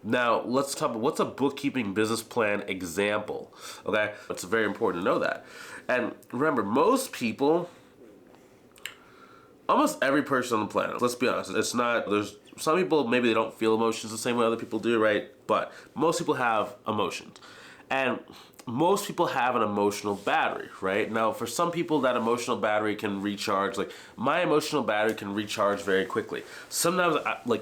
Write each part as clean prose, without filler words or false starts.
Now, let's talk about what's a bookkeeping business plan example, okay? It's very important to know that. And remember, most people, almost every person on the planet, let's be honest, it's not, there's some people, maybe they don't feel emotions the same way other people do, right? But most people have emotions. And most people have an emotional battery, right? Now, for some people, that emotional battery can recharge. Like, my emotional battery can recharge very quickly. Sometimes,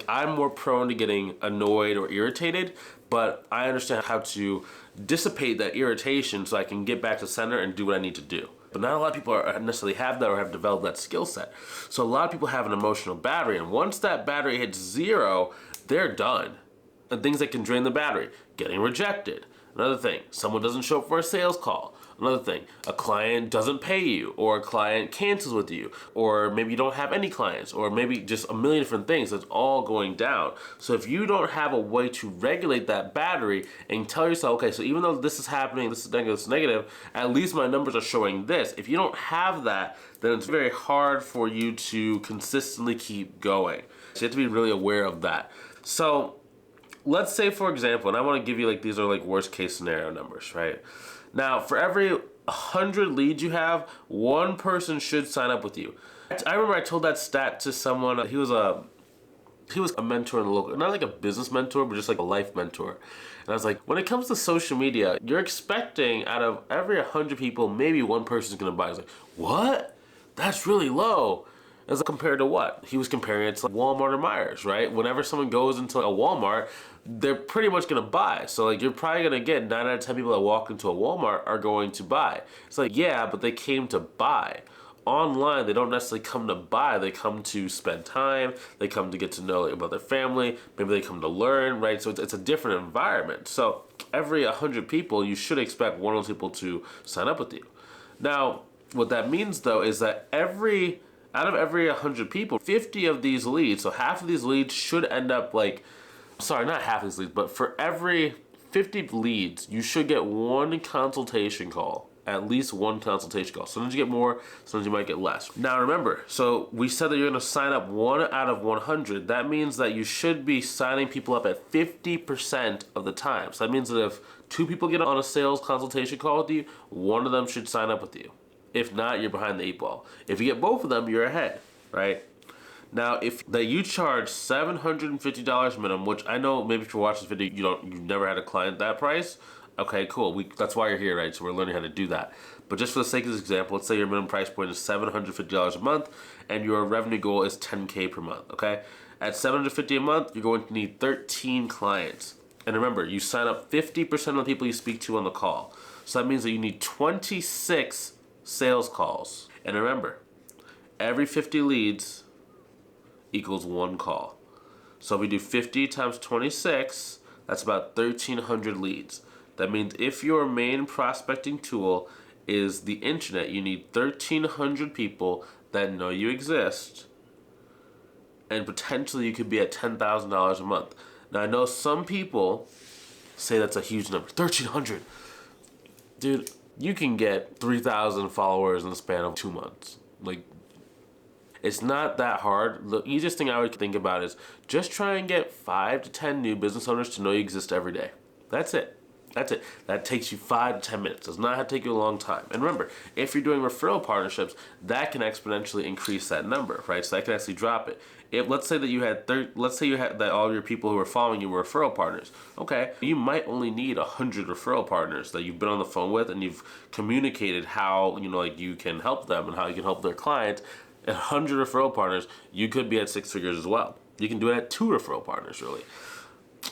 I'm more prone to getting annoyed or irritated, but I understand how to dissipate that irritation so I can get back to center and do what I need to do. But not a lot of people necessarily have that or have developed that skill set. So a lot of people have an emotional battery, and once that battery hits zero, they're done. And things that can drain the battery, getting rejected. Another thing, someone doesn't show up for a sales call. Another thing, a client doesn't pay you, or a client cancels with you, or maybe you don't have any clients, or maybe just a million different things. That's all going down. So if you don't have a way to regulate that battery and tell yourself, okay, so even though this is happening, this is negative, at least my numbers are showing this. If you don't have that, then it's very hard for you to consistently keep going. So you have to be really aware of that. So let's say, for example, and I want to give you these are worst case scenario numbers, right? Now, for every 100 leads you have, one person should sign up with you. I remember I told that stat to someone. He was a mentor in the local, not like a business mentor, but just like a life mentor. And I was like, when it comes to social media, you're expecting out of every 100 people, maybe one person's gonna buy. I was like, what? That's really low. As compared to what? He was comparing it to Walmart or Myers, right? Whenever someone goes into a Walmart, they're pretty much gonna buy. So you're probably gonna get 9 out of 10 people that walk into a Walmart are going to buy. It's yeah, but they came to buy. Online, they don't necessarily come to buy. They come to spend time. They come to get to know about their family. Maybe they come to learn, right? So it's a different environment. So every 100 people, you should expect one of those people to sign up with you. Now, what that means though is that out of every 100 people, 50 of these leads, so half of these leads should end up not half of these leads, but for every 50 leads, you should get one consultation call, at least one consultation call. Sometimes you get more, sometimes you might get less. Now remember, so we said that you're gonna sign up 1 out of 100. That means that you should be signing people up at 50% of the time. So that means that if 2 people get on a sales consultation call with you, 1 of them should sign up with you. If not, you're behind the 8 ball. If you get both of them, you're ahead, right? Now, if you charge $750 minimum, which I know maybe if you're watching this video, you've never had a client that price. Okay, cool. That's why you're here, right? So we're learning how to do that. But just for the sake of this example, let's say your minimum price point is $750 a month, and your revenue goal is $10K per month. Okay, at $750 a month, you're going to need 13 clients. And remember, you sign up 50% of the people you speak to on the call. So that means that you need 26 sales calls. And remember, every 50 leads equals 1 call. So if we do 50 times 26, that's about 1,300 leads. That means if your main prospecting tool is the internet, you need 1,300 people that know you exist, and potentially you could be at $10,000 a month. Now I know some people say that's a huge number, 1,300. Dude, you can get 3,000 followers in the span of 2 months. It's not that hard. The easiest thing I would think about is just try and get 5 to 10 new business owners to know you exist every day. That's it. That takes you 5 to 10 minutes. Does not have to take you a long time. And remember, if you're doing referral partnerships, that can exponentially increase that number, right? So that can actually drop it. Let's say that all your people who are following you were referral partners. Okay, you might only need 100 referral partners that you've been on the phone with and you've communicated how you can help them and how you can help their clients. At 100 referral partners, you could be at 6 figures as well. You can do it at 2 referral partners, really.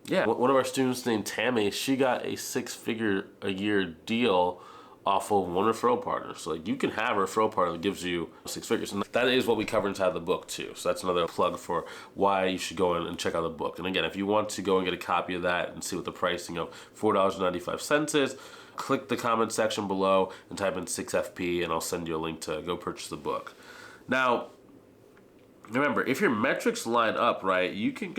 Yeah, one of our students named Tammy, she got a 6-figure-a-year deal off of 1 referral partner. So you can have a referral partner that gives you 6 figures. And that is what we cover inside the book too. So that's another plug for why you should go in and check out the book. And again, if you want to go and get a copy of that and see what the pricing of $4.95 is, click the comment section below and type in 6FP and I'll send you a link to go purchase the book. Now, remember, if your metrics line up, right, you can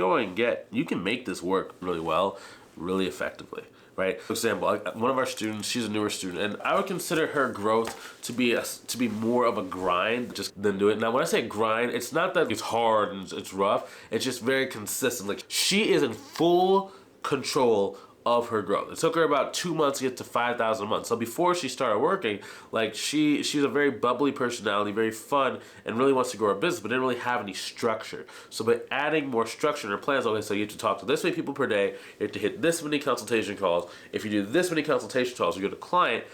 make this work really well, really effectively, right? For example, one of our students, she's a newer student, and I would consider her growth to be more of a grind just than do it. Now, when I say grind, it's not that it's hard and it's rough, it's just very consistent. She is in full control of her growth. It took her about 2 months to get to 5,000 a month. So before she started working, like she's a very bubbly personality, very fun, and really wants to grow her business, but didn't really have any structure. So by adding more structure in her plans, okay, so you have to talk to this many people per day, you have to hit this many consultation calls. If you do this many consultation calls, you get a client.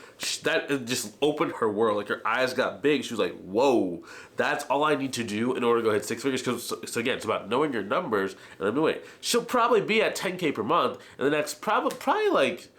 That just opened her world. Like her eyes got big. She was like, "Whoa, that's all I need to do in order to go hit 6 figures." So again, it's about knowing your numbers. And I'm doing it. She'll probably be at 10K per month in the next probably like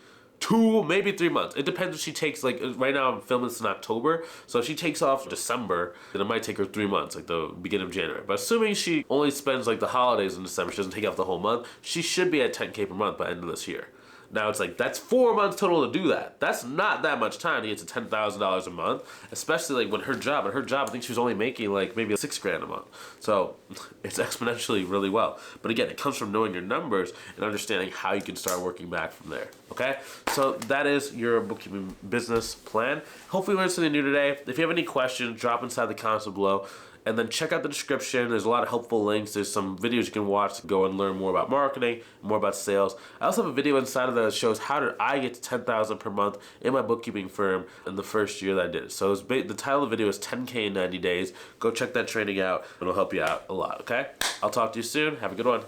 2, maybe 3 months. It depends if she takes, like, right now I'm filming this in October, so if she takes off December, then it might take her 3 months, like the beginning of January. But assuming she only spends like the holidays in December, she doesn't take off the whole month, she should be at 10K per month by the end of this year. Now it's like, that's 4 months total to do that. That's not that much time to get to $10,000 a month, especially like when her job, I think she was only making like maybe $6,000 a month. So it's exponentially really well. But again, it comes from knowing your numbers and understanding how you can start working back from there. Okay? So that is your bookkeeping business plan. Hopefully you learned something new today. If you have any questions, drop inside the comments below. And then check out the description. There's a lot of helpful links. There's some videos you can watch to go and learn more about marketing, more about sales. I also have a video inside of that that shows how did I get to 10,000 per month in my bookkeeping firm in the first year that I did it. So the title of the video is 10K in 90 days. Go check that training out. It'll help you out a lot, okay? I'll talk to you soon. Have a good one.